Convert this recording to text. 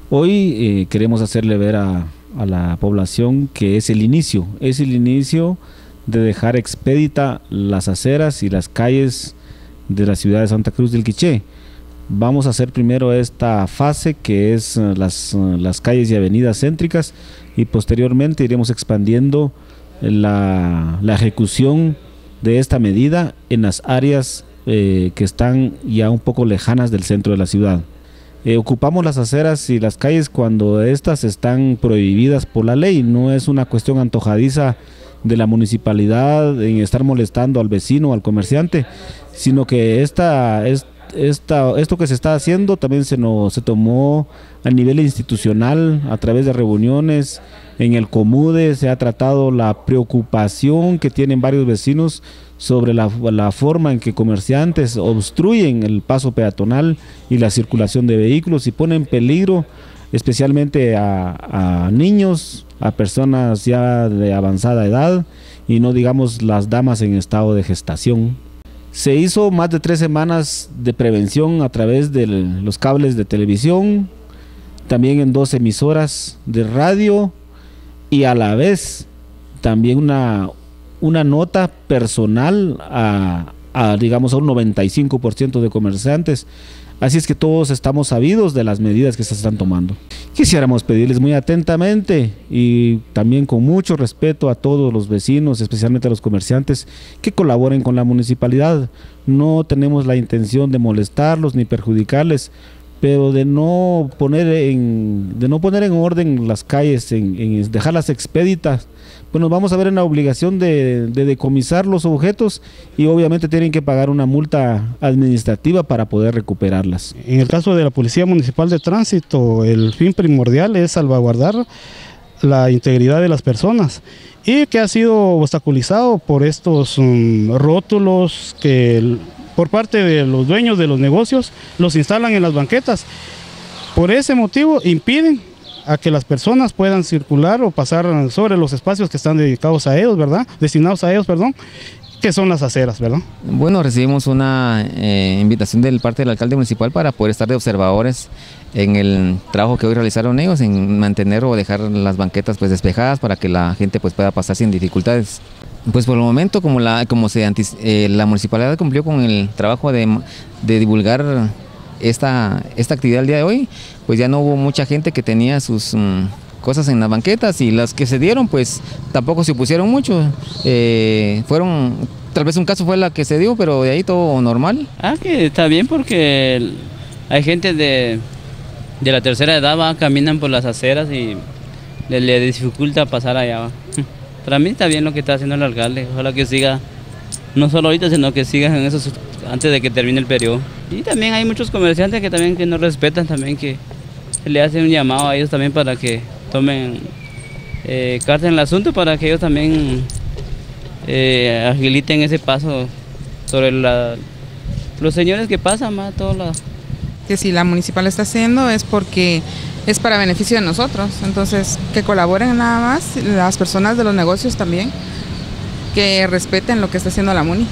Hoy queremos hacerle ver a la población que es el inicio de dejar expedita las aceras y las calles de la ciudad de Santa Cruz del Quiché. Vamos a hacer primero esta fase que es las calles y avenidas céntricas, y posteriormente iremos expandiendo la ejecución de esta medida en las áreas que están ya un poco lejanas del centro de la ciudad. Ocupamos las aceras y las calles cuando estas están prohibidas por la ley. No es una cuestión antojadiza de la municipalidad en estar molestando al vecino o al comerciante, sino que esto que se está haciendo también se tomó a nivel institucional a través de reuniones. En el Comude se ha tratado la preocupación que tienen varios vecinos sobre la forma en que comerciantes obstruyen el paso peatonal y la circulación de vehículos y ponen en peligro especialmente a niños, a personas ya de avanzada edad, y no digamos las damas en estado de gestación. Se hizo más de 3 semanas de prevención a través de los cables de televisión, también en 2 emisoras de radio, y a la vez también una nota personal digamos a un 95% de comerciantes. Así es que todos estamos sabidos de las medidas que se están tomando. Quisiéramos pedirles muy atentamente y también con mucho respeto a todos los vecinos, especialmente a los comerciantes, que colaboren con la municipalidad. No tenemos la intención de molestarlos ni perjudicarles, pero de no poner en orden las calles, en dejarlas expeditas, pues nos vamos a ver en la obligación de decomisar los objetos, y obviamente tienen que pagar una multa administrativa para poder recuperarlas. En el caso de la Policía Municipal de Tránsito, el fin primordial es salvaguardar la integridad de las personas, y que ha sido obstaculizado por estos rótulos que por parte de los dueños de los negocios los instalan en las banquetas. Por ese motivo impiden a que las personas puedan circular o pasar sobre los espacios que están dedicados a ellos, ¿verdad? Destinados a ellos, perdón, que son las aceras, ¿verdad? Bueno, recibimos una invitación del parte del alcalde municipal para poder estar de observadores en el trabajo que hoy realizaron ellos, en mantener o dejar las banquetas pues despejadas para que la gente pues pueda pasar sin dificultades. Pues por el momento, como la municipalidad cumplió con el trabajo de divulgar esta actividad el día de hoy, pues ya no hubo mucha gente que tenía sus cosas en las banquetas, y las que se dieron pues tampoco se opusieron mucho. Tal vez un caso fue la que se dio, pero de ahí todo normal. Que está bien, porque hay gente de la tercera edad, caminan por las aceras y le dificulta pasar allá. Para mí está bien lo que está haciendo el alcalde. Ojalá que siga, no solo ahorita, sino que siga en eso antes de que termine el periodo. Y también hay muchos comerciantes que no respetan, también que se le hace un llamado a ellos también para que tomen carta en el asunto, para que ellos también agiliten ese paso sobre los señores que pasan más todos los... Que si la municipal lo está haciendo es porque es para beneficio de nosotros, entonces que colaboren nada más las personas de los negocios también, que respeten lo que está haciendo la MUNI.